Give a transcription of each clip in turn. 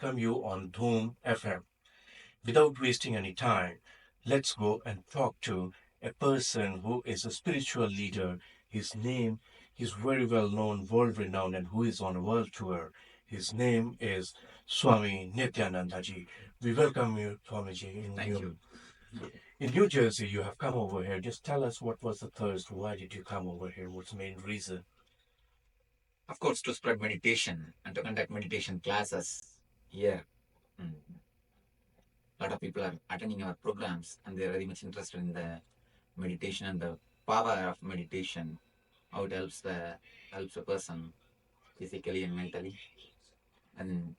welcome you on Dhoom FM. Without wasting any time, let's go and talk to a person who is a spiritual leader. His name is very well known, world renowned, and who is on a world tour. His name is Swami Nityananda ji. We welcome you, Swamiji, Thank you. in New Jersey. You have come over here. Just tell us what was the thirst. Why did you come over here? What's the main reason? Of course, to spread meditation and to conduct meditation classes here. A lot of people are attending our programs and they're very much interested in the meditation and the power of meditation, how it helps a person physically and mentally. And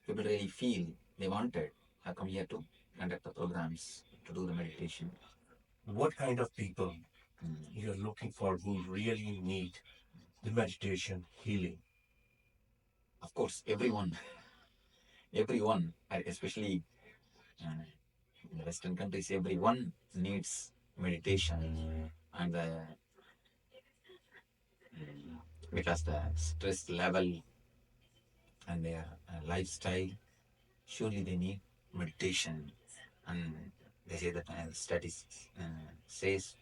people really feel they wanted. I come here to conduct the programs to do the meditation. What kind of people Mm. you're looking for who really need the meditation healing? Of course, everyone, especially in the Western countries, everyone needs meditation and because the stress level and their lifestyle, surely they need meditation. And they say that statistics says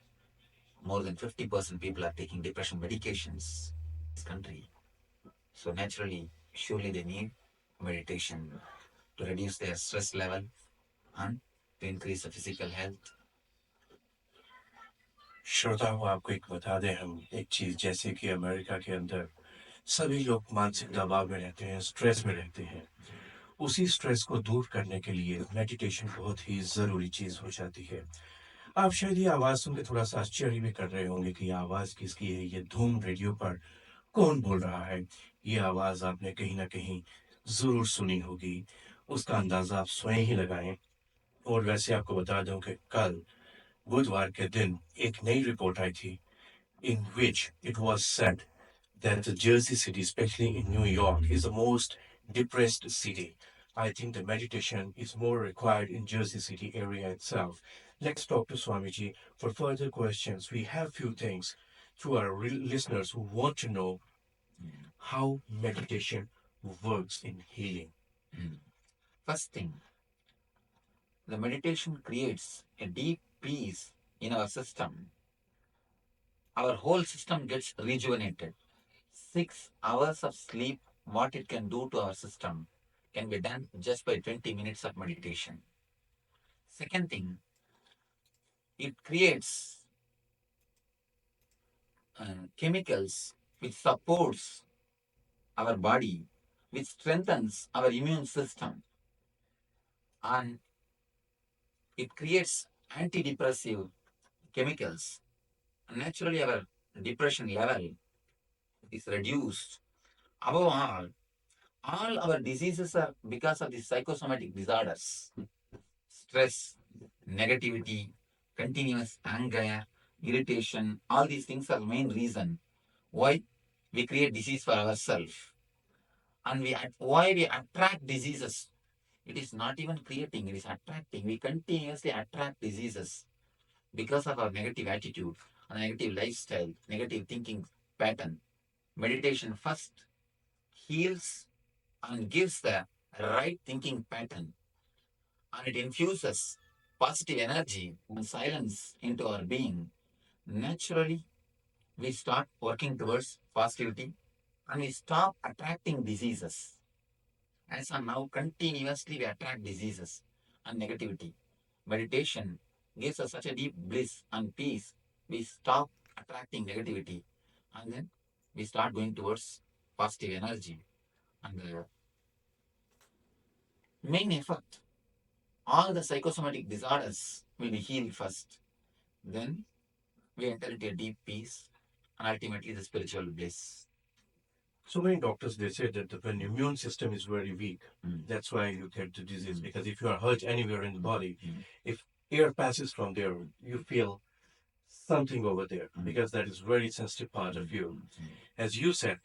more than 50% people are taking depression medications in this country. So naturally, surely they need meditation to reduce their stress level and to increase the physical health. श्रोता को आपको एक बता दें हम एक चीज जैसे कि अमेरिका के अंदर सभी लोग मानसिक दबाव में रहते हैं स्ट्रेस में रहते हैं उसी स्ट्रेस को दूर करने के लिए मेडिटेशन बहुत ही जरूरी चीज हो जाती है आप शायद ये आवाज सुन के थोड़ा सा आश्चर्य भी कर रहे होंगे कि ये आवाज किसकी है ये धूम रेडियो पर कौन बोल रहा है ये आवाज आपने कहीं ना कहीं जरूर सुनी होगी उसका अंदाजा आप स्वयं ही लगाएं और वैसे आपको बता दूं कि कल बुधवार के दिन एक नई रिपोर्ट आई थी in which it was said that Jersey City, especially in New York, is the most depressed city. I think the meditation is more required in Jersey City area itself. Let's talk to Swamiji for further questions. We have few things to our listeners who want to know how meditation works in healing. First thing, the meditation creates a deep peace in our system. Our whole system gets rejuvenated. 6 hours of sleep, what it can do to our system, can be done just by 20 minutes of meditation. Second thing, it creates chemicals which supports our body, which strengthens our immune system, and it creates antidepressive chemicals. Naturally, our depression level is reduced. Above all our diseases are because of the psychosomatic disorders. Stress, negativity, continuous anger, irritation, all these things are the main reason why we create disease for ourselves. And why we attract diseases. It is not even creating, it is attracting. We continuously attract diseases because of our negative attitude, our negative lifestyle, negative thinking pattern. Meditation first heals and gives the right thinking pattern, and it infuses positive energy and silence into our being. Naturally, we start working towards positivity and we stop attracting diseases. As of now, continuously we attract diseases and negativity. Meditation gives us such a deep bliss and peace. We stop attracting negativity and then we start going towards positive energy. And the main effort, all the psychosomatic disorders will be healed first. Then we enter into a deep peace and ultimately the spiritual bliss. So many doctors they say that when immune system is very weak, that's why you get the disease. Because if you are hurt anywhere in the body, if air passes from there, you feel something over there because that is very sensitive part of you. As you said,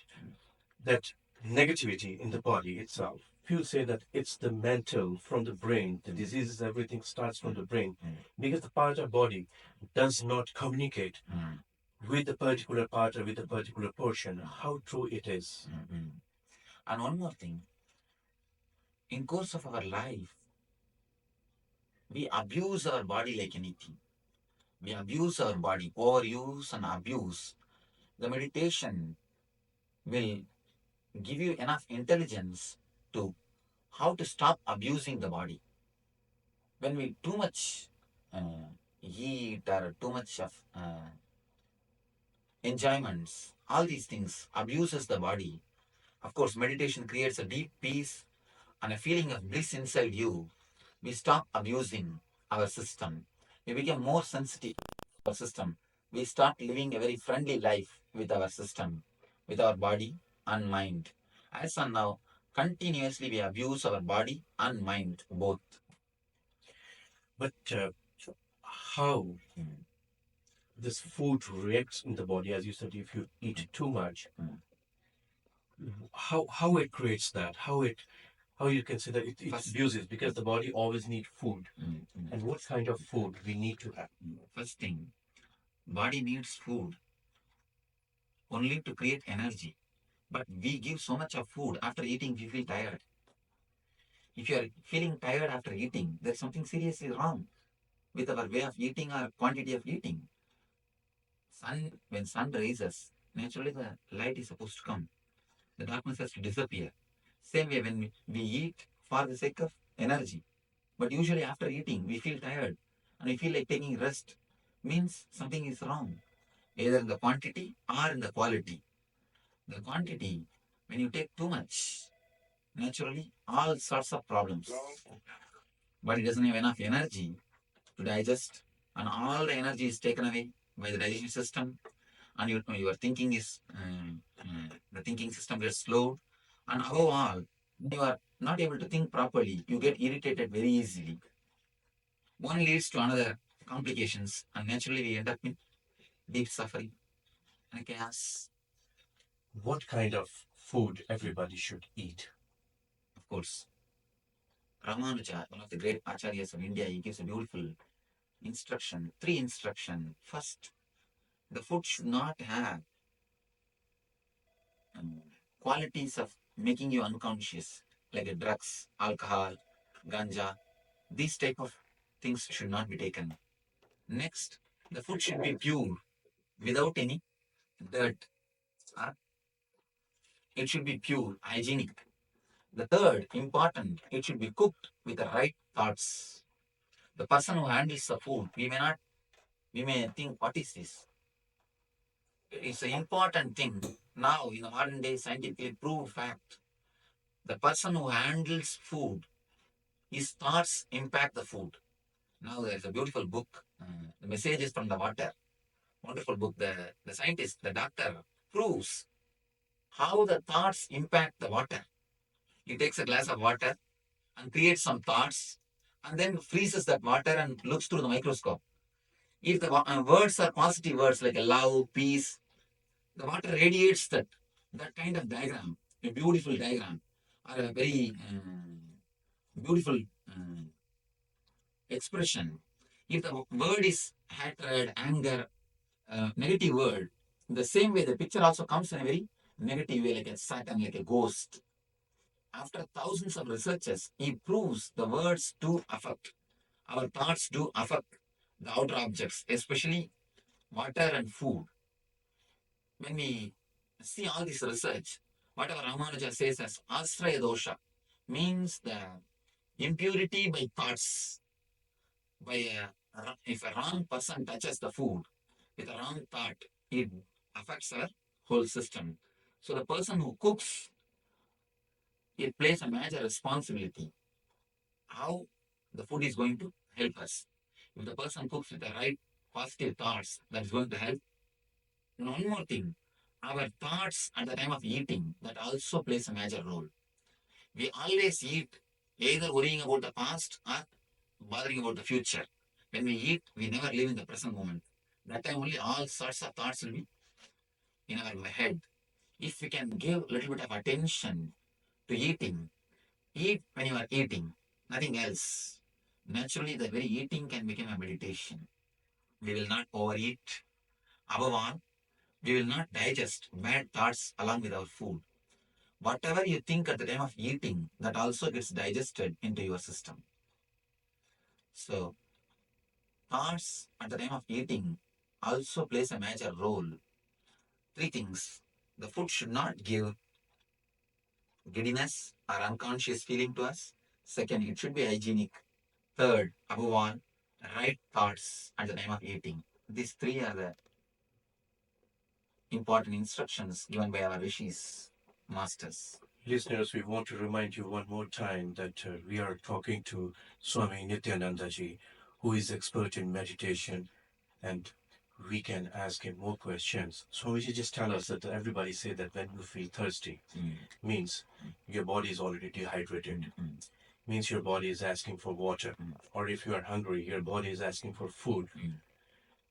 that negativity in the body itself. Few say that it's the mental from the brain. The diseases, everything starts from the brain because the part of body does not communicate with a particular part or with a particular portion. How true it is. And one more thing, in course of our life, we abuse our body like anything. We abuse our body, overuse and abuse. The meditation will give you enough intelligence to how to stop abusing the body. When we too much eat or too much of enjoyments, all these things abuses the body. Of course, meditation creates a deep peace and a feeling of bliss inside you. We stop abusing our system. We become more sensitive to our system. We start living a very friendly life with our system, with our body and mind. As and now, continuously we abuse our body and mind both. But how this food reacts in the body, as you said, if you eat too much, how it creates that, how you can say that it abuses, because the body always needs food, and what kind of food we need to have. First thing, body needs food only to create energy. But we give so much of food, after eating we feel tired. If you are feeling tired after eating, there's something seriously wrong with our way of eating or quantity of eating. When sun rises, naturally the light is supposed to come. The darkness has to disappear. Same way when we eat for the sake of energy. But usually after eating, we feel tired and we feel like taking rest. Means something is wrong, either in the quantity or in the quality. The quantity, when you take too much, naturally all sorts of problems. Body doesn't have enough energy to digest, and all the energy is taken away by the digestion system, and your thinking is the thinking system gets slowed, and above all, you are not able to think properly. You get irritated very easily. One leads to another complications, and naturally we end up in deep suffering and chaos. What kind of food everybody should eat? Of course, Ramanuja, one of the great acharyas of India, he gives a beautiful instruction, three instruction. First, the food should not have um, qualities of making you unconscious, like drugs, alcohol, ganja. These type of things should not be taken. Next, the food should be pure, without any dirt. Uh, It should be pure, hygienic. The third, important, it should be cooked with the right thoughts. The person who handles the food, we may think, what is this? It's an important thing. Now, in the modern day, scientifically proved fact, the person who handles food, his thoughts impact the food. Now, there's a beautiful book, The Messages from the Water. Wonderful book. The scientist, the doctor, proves how the thoughts impact the water. He takes a glass of water and creates some thoughts and then freezes that water and looks through the microscope. If the words are positive words like love, peace, the water radiates that kind of diagram, a beautiful diagram, or a very beautiful expression. If the word is hatred, anger, negative word, the same way the picture also comes in a very negative way, like a Satan, like a ghost. After thousands of researches, he proves the words do affect. Our thoughts do affect the outer objects, especially water and food. When we see all this research, whatever Ramanuja says as Asraya dosha means the impurity by thoughts. If a wrong person touches the food with a wrong thought, it affects our whole system. So the person who cooks, it plays a major responsibility. How the food is going to help us. If the person cooks with the right positive thoughts, that is going to help. And one more thing, our thoughts at the time of eating, that also plays a major role. We always eat either worrying about the past or bothering about the future. When we eat, we never live in the present moment. That time only all sorts of thoughts will be in our head. If we can give a little bit of attention to eating, eat when you are eating, nothing else. Naturally, the very eating can become a meditation. We will not overeat. Above all, we will not digest bad thoughts along with our food. Whatever you think at the time of eating, that also gets digested into your system. So thoughts at the time of eating also plays a major role. Three things. The food should not give giddiness or unconscious feeling to us. Second, it should be hygienic. Third, above all, right thoughts at the time of eating. These three are the important instructions given by our rishis, masters. Listeners, we want to remind you one more time that we are talking to Swami Nityananda ji, who is expert in meditation, and we can ask him more questions. Swamiji, just tell us that everybody say that when you feel thirsty, means your body is already dehydrated, means your body is asking for water, or if you are hungry, your body is asking for food.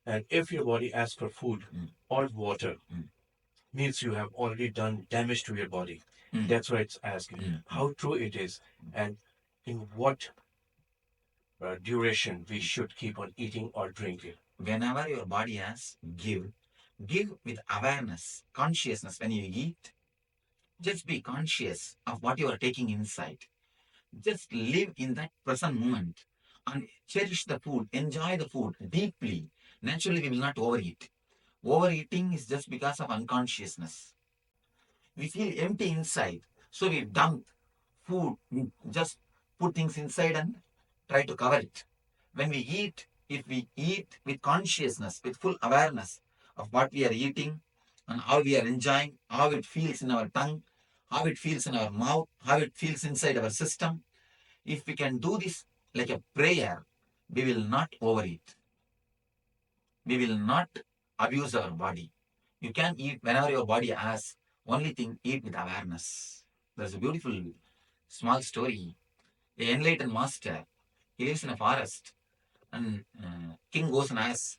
And if your body asks for food or water, means you have already done damage to your body. That's why it's asking how true it is and in what duration we should keep on eating or drinking. Whenever your body asks, give with awareness, consciousness. When you eat, just be conscious of what you are taking inside. Just live in that present moment and cherish the food, enjoy the food deeply. Naturally, we will not overeat. Overeating is just because of unconsciousness. We feel empty inside, so we dump food, just put things inside and try to cover it. When we eat, if we eat with consciousness, with full awareness of what we are eating and how we are enjoying, how it feels in our tongue, how it feels in our mouth, how it feels inside our system, if we can do this like a prayer, we will not overeat. We will not abuse our body. You can eat whenever your body asks. Only thing, eat with awareness. There's a beautiful small story. The enlightened master, he lives in a forest, and king goes and asks,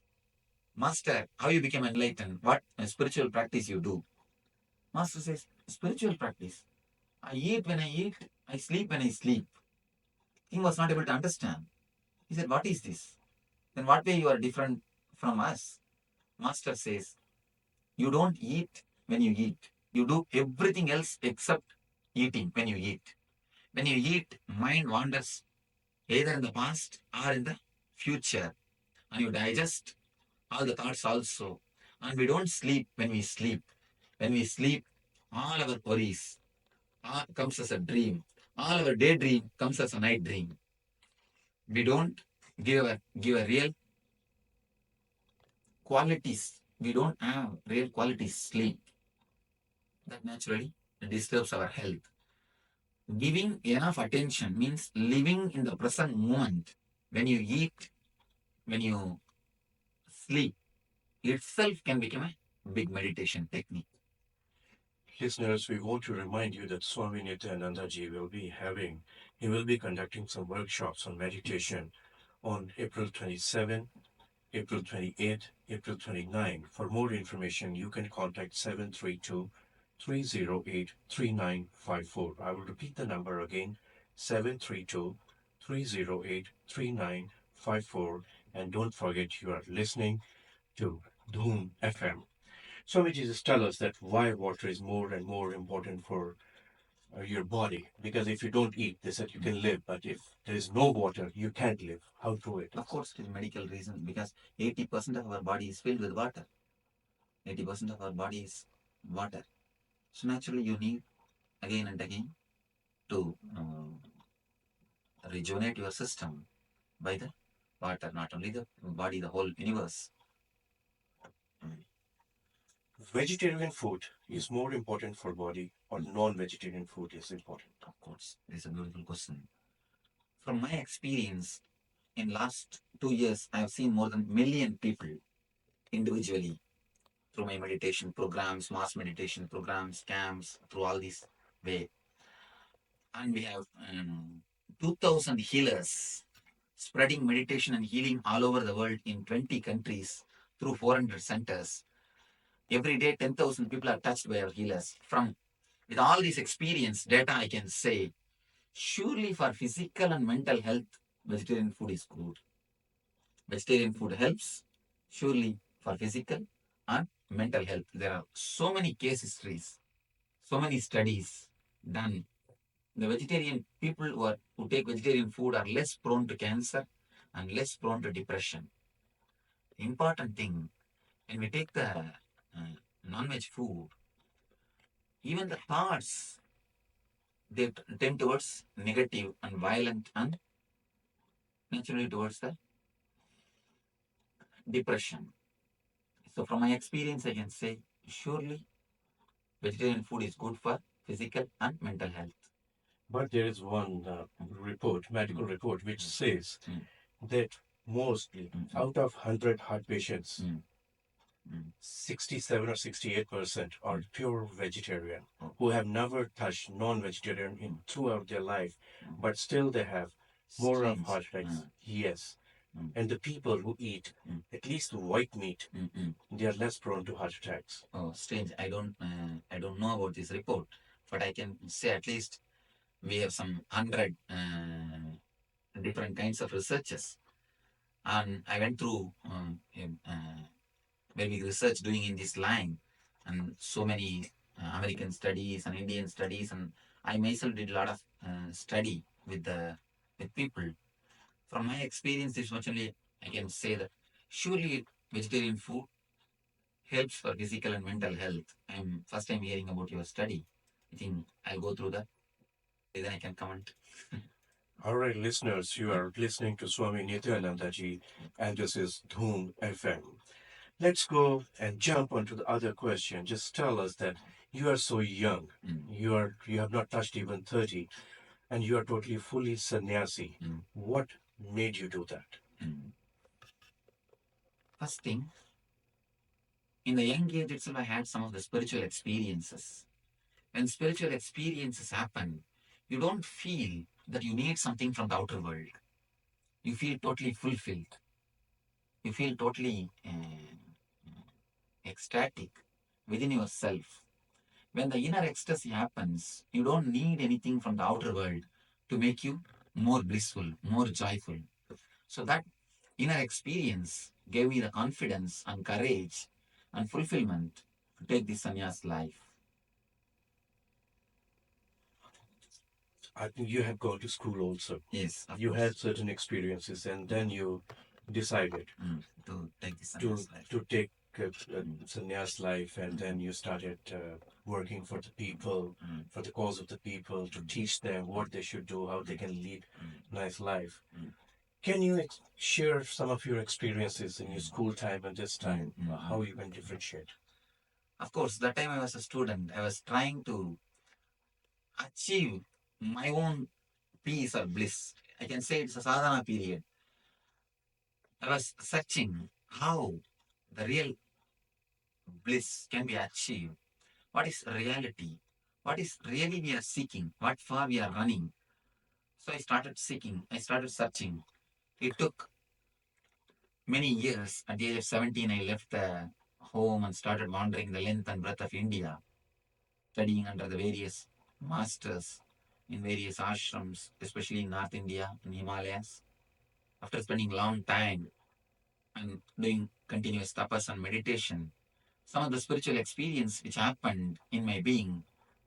Master, how you became enlightened? What spiritual practice you do? Master says, spiritual practice. I eat when I eat, I sleep when I sleep. King was not able to understand. He said, what is this? Then what way you are different from us? Master says, you don't eat when you eat. You do everything else except eating when you eat. When you eat, mind wanders either in the past or in the future. And you digest all the thoughts also. And we don't sleep when we sleep. When we sleep, all our worries comes as a dream. All our daydream comes as a night dream. We don't give a real qualities. We don't have real qualities sleep. That naturally disturbs our health. Giving enough attention means living in the present moment. When you eat, when you sleep, itself can become a big meditation technique. Listeners, we want to remind you that Swami Nityananda ji he will be conducting some workshops on meditation on April 27, April 28, April 29. For more information, you can contact 732 308 3954. I will repeat the number again, 732 308 3954. And don't forget you are listening to Dhoom FM. Swami Jesus tell us that why water is more and more important for your body. Because if you don't eat, they said you can live, but if there is no water, you can't live. How true it is. Of course, it is medical reason because 80% of our body is filled with water. 80% of our body is water. So naturally, you need again and again to rejuvenate your system by the water, not only the body, the whole universe. Vegetarian food is more important for body or non-vegetarian food is important? Of course, it's a beautiful question. From my experience, in last 2 years, I have seen more than 1 million people individually through my meditation programs, mass meditation programs, camps, through all these way. And we have 2,000 healers spreading meditation and healing all over the world in 20 countries through 400 centers. Every day, 10,000 people are touched by our healers. With all this experience data, I can say, surely for physical and mental health, vegetarian food is good. Vegetarian food helps, surely for physical and mental health. There are so many case histories, so many studies. Then the vegetarian people who take vegetarian food are less prone to cancer and less prone to depression. The important thing, when we take the non-veg food, even the thoughts, they tend towards negative and violent and naturally towards the depression. So from my experience, I can say surely vegetarian food is good for physical and mental health. But there is one report, medical report, which says that mostly out of 100 heart patients, 67 or 68% are pure vegetarian who have never touched non-vegetarian in throughout their life, but still they have more of heart attacks. Yes. And the people who eat at least white meat, they are less prone to heart attacks. Oh, strange. I don't know about this report, but I can say at least we have some 100 different kinds of researches. And I went through very big research doing in this line, and so many American studies and Indian studies, and I myself did a lot of study with people. From my experience, this much only I can say that surely vegetarian food helps for physical and mental health. I'm first time hearing about your study. I think I'll go through that, then I can comment. All right, listeners, you are listening to Swami Nityananda Ji, and this is Dhoom FM. Let's go and jump onto the other question. Just tell us that you are so young. You have not touched even 30, and you are totally fully sannyasi. What made you do that? First thing, in the young age itself, I had some of the spiritual experiences. When spiritual experiences happen, you don't feel that you need something from the outer world. You feel totally fulfilled. You feel totally ecstatic within yourself. When the inner ecstasy happens, you don't need anything from the outer world to make you more blissful, more joyful. So that inner experience gave me the confidence and courage and fulfillment to take this sannyas life. I think you have gone to school also. Yes, of You course. had certain experiences, and then you decided To take this to sannyas life. to take sannyas life, and then you started working for the people, for the cause of the people, to teach them what they should do, how they can lead nice life. Can you share some of your experiences in your school time and this time, how you can differentiate? Of course, that time I was a student. I was trying to achieve my own peace or bliss. I can say it's a sadhana period. I was searching how the real bliss can be achieved. What is reality? What is really we are seeking? What far we are running? So I started seeking. I started searching. It took many years. At the age of 17, I left the home and started wandering the length and breadth of India, studying under the various masters in various ashrams, especially in North India and Himalayas. After spending long time and doing continuous tapas and meditation, some of the spiritual experience which happened in my being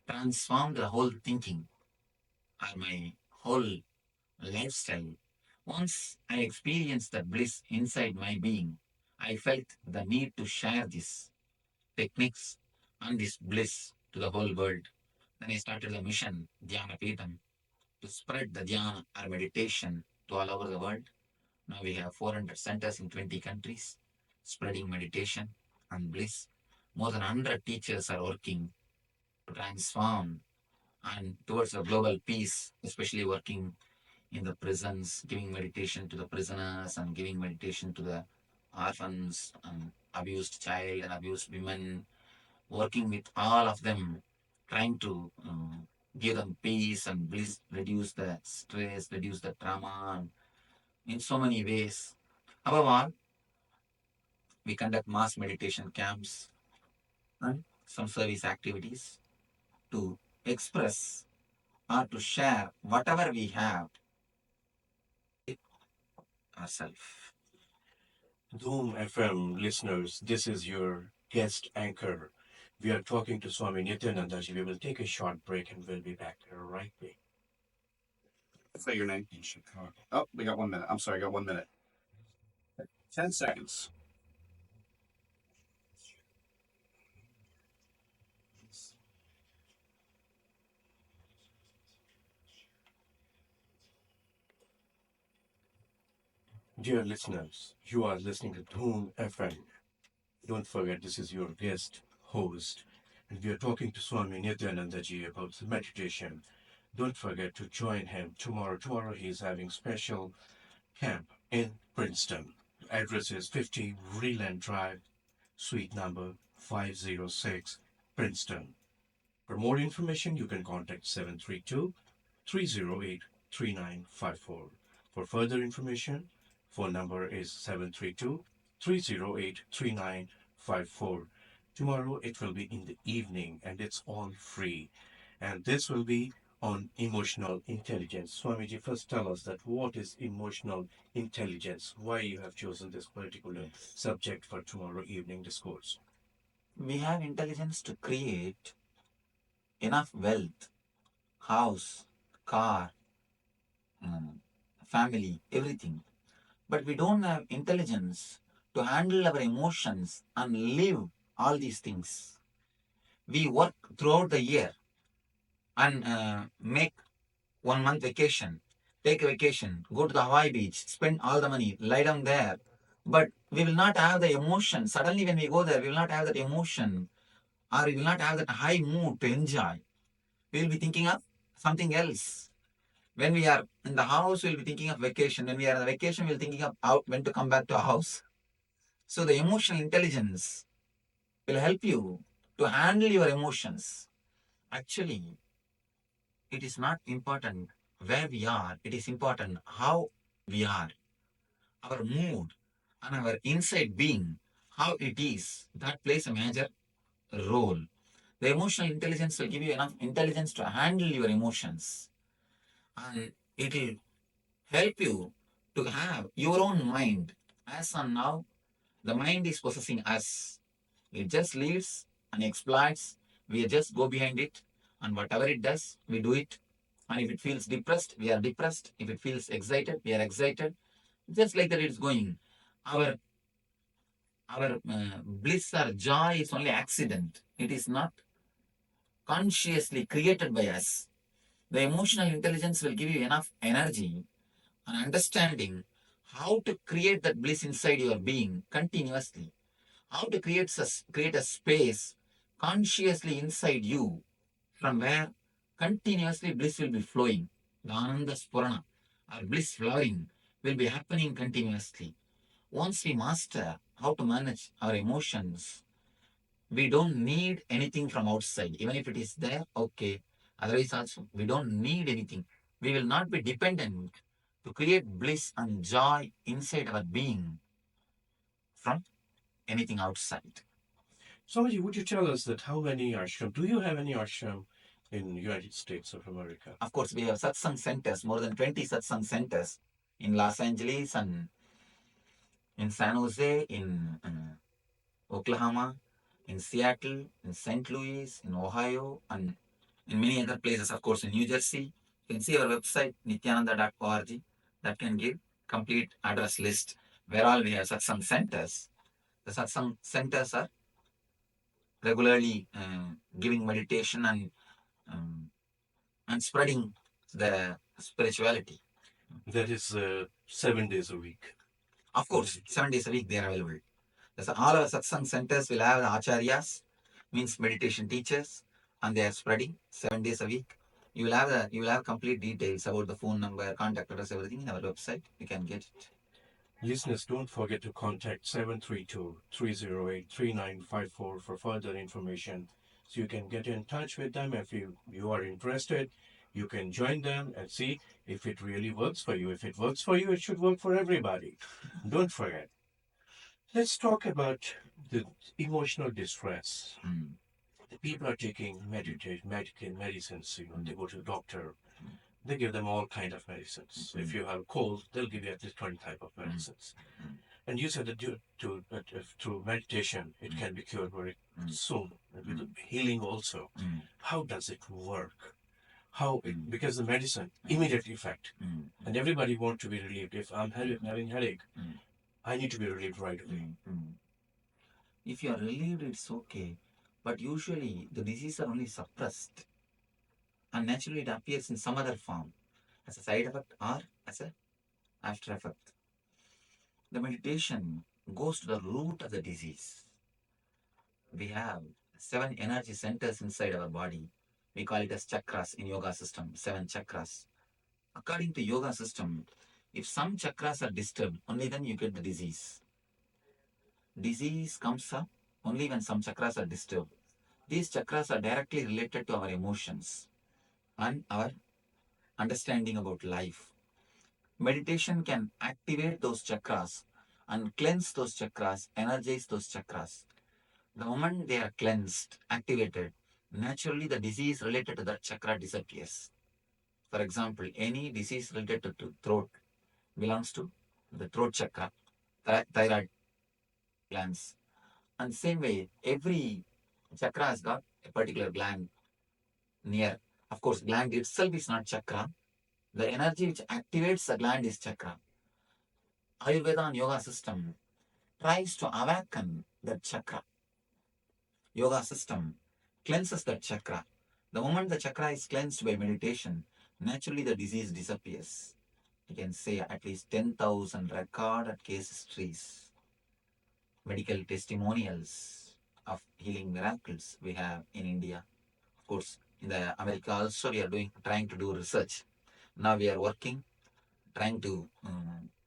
transformed the whole thinking or my whole lifestyle. Once I experienced the bliss inside my being, I felt the need to share these techniques and this bliss to the whole world. Then I started the mission, Dhyana Peetam, to spread the dhyana or meditation to all over the world. Now we have 400 centers in 20 countries, spreading meditation and bliss. More than 100 teachers are working to transform and towards a global peace, especially working in the prisons, giving meditation to the prisoners and giving meditation to the orphans and abused child and abused women, working with all of them, trying to give them peace and bliss, reduce the stress, reduce the trauma in so many ways. Above all, we conduct mass meditation camps and some service activities to express or to share whatever we have ourselves. Dhoom FM listeners, this is your guest anchor, We are talking to Swami Nithyananda Ji. We will take a short break and we'll be back right away. Say your name. In Chicago. Oh, we got 1 minute. I'm sorry, got 1 minute. 10 seconds. Dear listeners, you are listening to Dhoom FM. Don't forget, this is your guest host, and we are talking to Swami Nithyananda Ji about the meditation. Don't forget to join him tomorrow. Tomorrow he is having special camp in Princeton. The address is 50 Reland Drive, suite number 506, Princeton. For more information, you can contact 732 308 3954. For further information, phone number is 732 308 3954. Tomorrow it will be in the evening and it's all free. And this will be on emotional intelligence. Swamiji, first tell us that what is emotional intelligence? Why you have chosen this particular subject for tomorrow evening discourse? We have intelligence to create enough wealth, house, car, family, everything. But we don't have intelligence to handle our emotions and live all these things. We work throughout the year and make 1 month vacation, take a vacation, go to the Hawaii beach, spend all the money, lie down there. But we will not have the emotion. Suddenly, when we go there, we will not have that emotion or we will not have that high mood to enjoy. We will be thinking of something else. When we are in the house, we will be thinking of vacation. When we are on the vacation, we will be thinking of out when to come back to our house. So the emotional intelligence will help you to handle your emotions. Actually, it is not important where we are, it is important how we are. Our mood and our inside being, how it is, that plays a major role. The emotional intelligence will give you enough intelligence to handle your emotions. And it will help you to have your own mind. As on now, the mind is possessing us. It just leads and exploits. We just go behind it. And whatever it does, we do it. And if it feels depressed, we are depressed. If it feels excited, we are excited. Just like that, it's going. Our bliss or joy is only accident. It is not consciously created by us. The emotional intelligence will give you enough energy and understanding how to create that bliss inside your being continuously. How to create a space consciously inside you from where continuously bliss will be flowing. The Ananda Spurana, or bliss flowing, will be happening continuously. Once we master how to manage our emotions, we don't need anything from outside. Even if it is there, okay. Otherwise, also, we don't need anything. We will not be dependent to create bliss and joy inside our being from anything outside. Swamiji, would you tell us that how many ashram, do you have any ashram in United States of America? Of course, we have satsang centers, more than 20 satsang centers in Los Angeles and in San Jose, in Oklahoma, in Seattle, in St. Louis, in Ohio, and in many other places, of course, in New Jersey. You can see our website, nithyananda.org, that can give complete address list where all we have satsang centers. The satsang centers are regularly giving meditation um, and spreading the spirituality. That is 7 days a week. Of course, 7 days a week they are available. So all our satsang centers will have the acharyas, means meditation teachers, and they are spreading 7 days a week. You will have complete details about the phone number, contact address, everything in our website. You can get it. Listeners, don't forget to contact 732 308 3954 for further information. So you can get in touch with them if you are interested. You can join them and see if it really works for you. If it works for you, it should work for everybody. Don't forget. Let's talk about the emotional distress. The people are taking medicines, they go to the doctor. They give them all kind of medicines. If you have a cold, they'll give you at least 20 type of medicines. And you said that through meditation, it can be cured very soon. With healing also. How does it work? How? Because the medicine, immediate effect. And everybody wants to be relieved. If I'm having headache, I need to be relieved right away. If you are relieved, it's okay. But usually the disease are only suppressed. And naturally it appears in some other form. As a side effect or as a after effect. The meditation goes to the root of the disease. We have 7 energy centers inside our body. We call it as chakras in yoga system, 7 chakras. According to yoga system, if some chakras are disturbed, only then you get the disease. Disease comes up only when some chakras are disturbed. These chakras are directly related to our emotions and our understanding about life. Meditation can activate those chakras and cleanse those chakras, energize those chakras. The moment they are cleansed, activated, naturally the disease related to that chakra disappears. For example, any disease related to throat belongs to the throat chakra, thyroid glands. And same way, every chakra has got a particular gland near. Of course, gland itself is not chakra. The energy which activates the gland is chakra. Ayurveda and yoga system tries to awaken that chakra. Yoga system cleanses that chakra. The moment the chakra is cleansed by meditation, naturally the disease disappears. You can say at least 10,000 recorded case histories, medical testimonials of healing miracles we have in India. Of course, in the America also we are trying to do research. Now we are working, trying to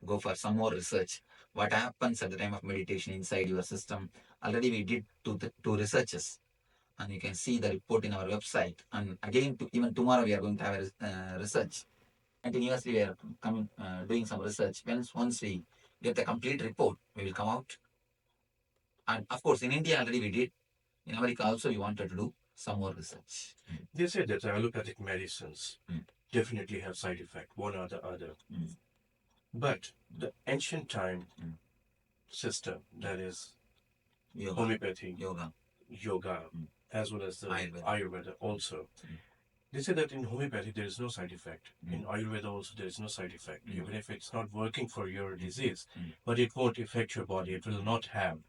go for some more research. What happens at the time of meditation inside your system? Already we did two researches, and you can see the report in our website. And again, even tomorrow we are going to have a research. Continuously we are coming doing some research. Once we get the complete report, we will come out. And of course, in India already we did. In America also we wanted to do some more research. They say that allopathic medicines definitely have side effect, one or the other. But the ancient time system, that is Yoga, homeopathy, yoga, as well as the Ayurveda also. They say that in homeopathy there is no side effect. In Ayurveda also there is no side effect. Even if it's not working for your disease, but it won't affect your body. It will not have.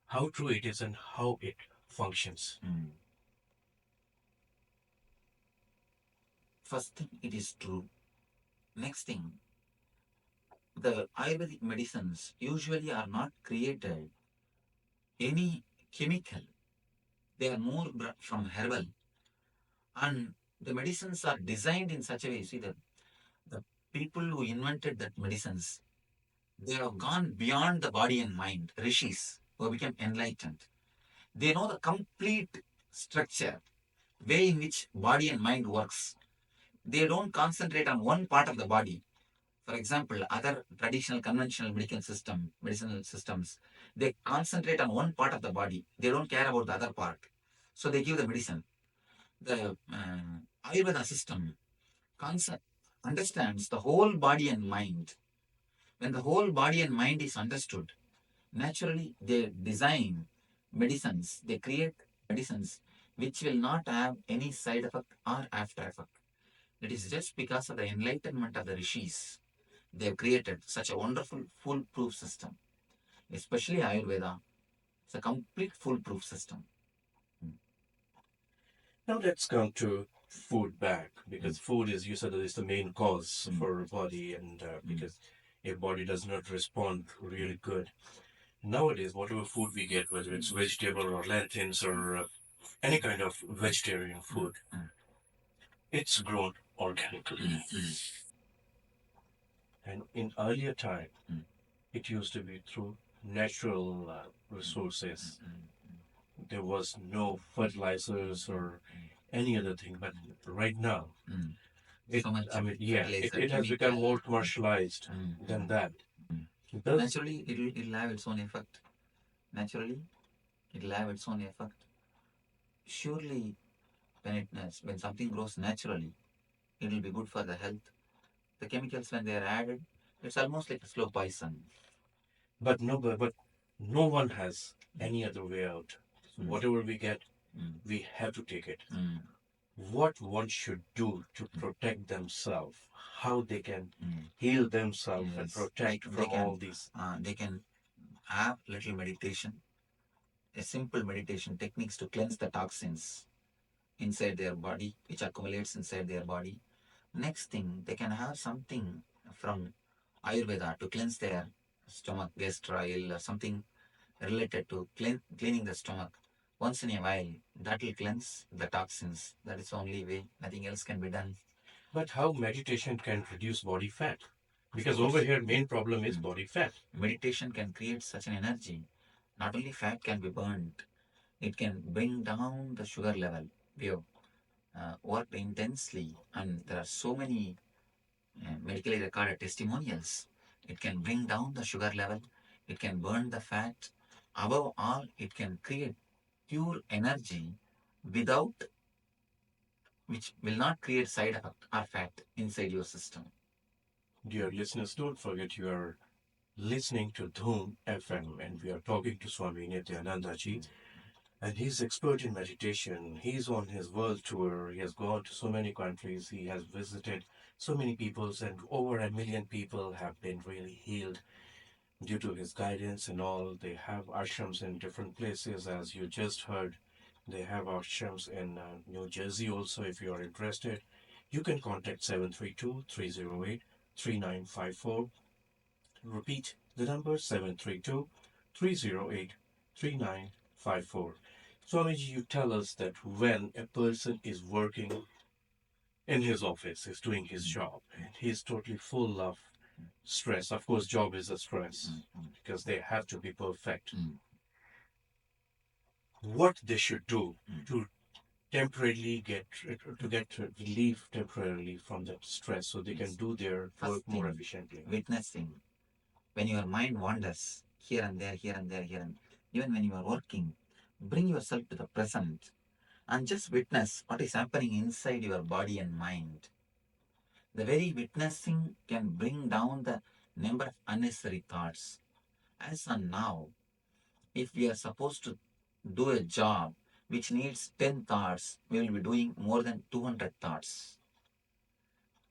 How true it is and how it functions. First thing, it is true. Next thing, the Ayurvedic medicines usually are not created any chemical. They are more from herbal. And the medicines are designed in such a way, see, that the people who invented that medicines, they have gone beyond the body and mind, rishis, who became enlightened. They know the complete structure, way in which body and mind works. They don't concentrate on one part of the body. For example, other traditional conventional medicinal systems, they concentrate on one part of the body. They don't care about the other part. So they give the medicine. The Ayurveda system understands the whole body and mind. When the whole body and mind is understood, naturally they design medicines, they create medicines which will not have any side effect or after effect. It is just because of the enlightenment of the rishis. They have created such a wonderful foolproof system. Especially Ayurveda, it's a complete foolproof system. Now let's come to food back, because food is, you said, that is the main cause for body, and because if body does not respond really good. Nowadays, whatever food we get, whether it's vegetable or lentils or any kind of vegetarian food, it's grown organically. And in earlier time, it used to be through natural resources. There was no fertilizers or any other thing. But right now, it has become more commercialized than that. Naturally, it'll have its own effect. Naturally, it'll have its own effect. Surely, when something grows naturally, it will be good for the health. The chemicals, when they are added, it's almost like a slow poison. But no one has any other way out. So whatever we get, we have to take it. What one should do to protect themselves, how they can heal themselves and Yes, protect they from can all these. they can have little meditation, a simple meditation techniques to cleanse the toxins inside their body, which accumulates inside their body. Next thing, they can have something from Ayurveda to cleanse their stomach, gastrile, or something related to cleaning the stomach. Once in a while, that will cleanse the toxins. That is the only way. Nothing else can be done. But how meditation can reduce body fat? Because course. over here, main problem is body fat. Meditation can create such an energy. Not only fat can be burned, it can bring down the sugar level. We have worked intensely, and there are so many medically recorded testimonials. It can bring down the sugar level, it can burn the fat. Above all, it can create pure energy without which will not create side effect or fat inside your system. Dear listeners, don't forget you are listening to Dhoom FM and we are talking to Swami Nityananda ji. And he's expert in meditation. He's on his world tour. He has gone to so many countries. He has visited so many peoples, and over 1 million people have been really healed due to his guidance and all. They have ashrams in different places, as you just heard. They have ashrams in New Jersey also. If you are interested, you can contact 732-308-3954. Repeat the number 732-308-3954. Swamiji, you tell us that when a person is working in his office, is doing his job, and he's totally full of stress. Of course, job is a stress because they have to be perfect. What they should do to temporarily get relief temporarily from that stress so they can do their work more efficiently. Witnessing. When your mind wanders here and there, here and there, here and even when you are working, bring yourself to the present and just witness what is happening inside your body and mind. The very witnessing can bring down the number of unnecessary thoughts. As and now, if we are supposed to do a job which needs 10 thoughts, we will be doing more than 200 thoughts.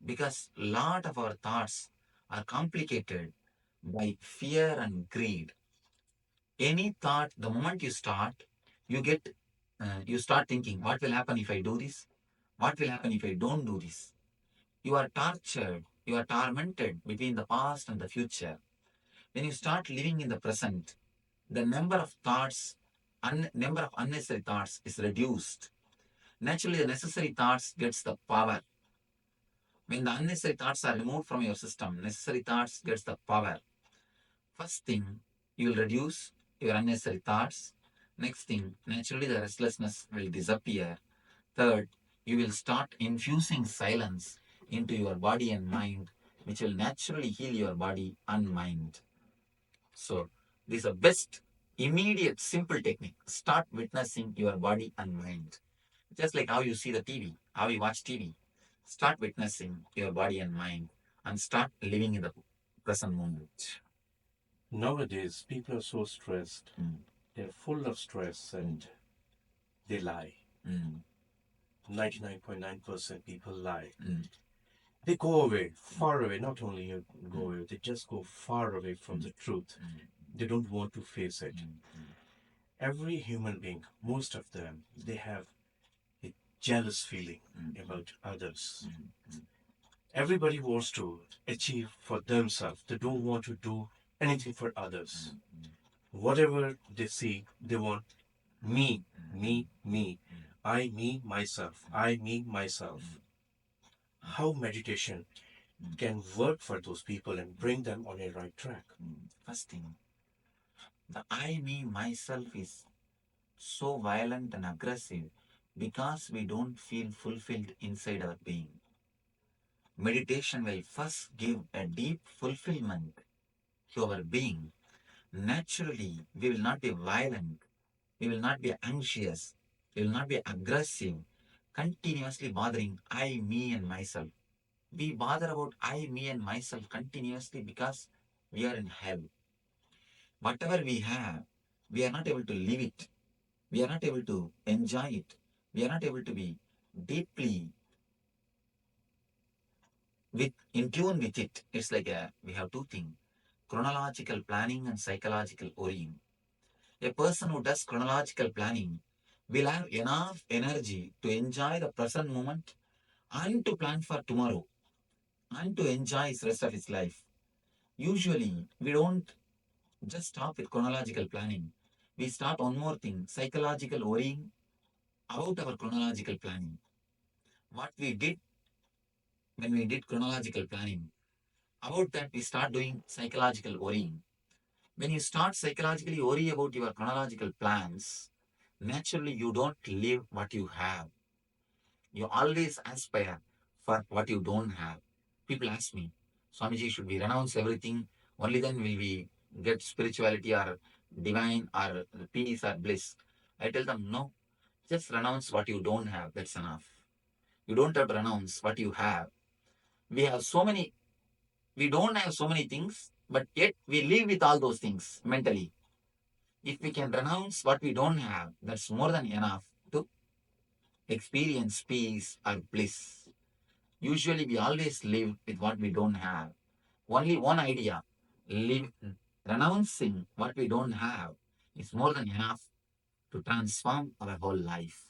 Because a lot of our thoughts are complicated by fear and greed. Any thought, the moment you start, you start thinking, what will happen if I do this? What will happen if I don't do this? You are tortured, you are tormented between the past and the future. When you start living in the present, the number of thoughts, number of unnecessary thoughts is reduced. Naturally, the necessary thoughts gets the power. When the unnecessary thoughts are removed from your system, necessary thoughts gets the power. First thing, you will reduce your unnecessary thoughts. Next thing, naturally the restlessness will disappear. Third, you will start infusing silence into your body and mind, which will naturally heal your body and mind. So, this is the best, immediate, simple technique. Start witnessing your body and mind. Just like how you see the TV, how you watch TV. Start witnessing your body and mind and start living in the present moment. Nowadays, people are so stressed. They're full of stress and they lie. 99.9% people lie. They go away, far away. Not only go away, they just go far away from the truth. They don't want to face it. Every human being, most of them, they have a jealous feeling about others. Everybody wants to achieve for themselves. They don't want to do anything for others. Whatever they see, they want me, me, me. I, me, myself. I, me, myself. How meditation can work for those people and bring them on a right track? First thing, the I, me, myself is so violent and aggressive because we don't feel fulfilled inside our being. Meditation will first give a deep fulfillment to our being. Naturally, we will not be violent, we will not be anxious, we will not be aggressive, continuously bothering I, me, and myself. We bother about I, me, and myself continuously because we are in hell. Whatever we have, we are not able to live it. We are not able to enjoy it. We are not able to be deeply in tune with it. It's like we have two things: chronological planning and psychological worrying. A person who does chronological planning will have enough energy to enjoy the present moment and to plan for tomorrow and to enjoy the rest of his life. Usually, we don't just stop with chronological planning. We start one more thing: psychological worrying about our chronological planning. What we did when we did chronological planning, about that we start doing psychological worrying. When you start psychologically worry about your chronological plans, naturally you don't live what you have. You always aspire for what you don't have. People ask me, Swamiji, should we renounce everything? Only then will we get spirituality or divine or peace or bliss. I tell them, no, just renounce what you don't have. That's enough. You don't have to renounce what you have. We have so many, we don't have so many things, but yet we live with all those things mentally. If we can renounce what we don't have, that's more than enough to experience peace or bliss. Usually, we always live with what we don't have. Only one idea: live, renouncing what we don't have is more than enough to transform our whole life.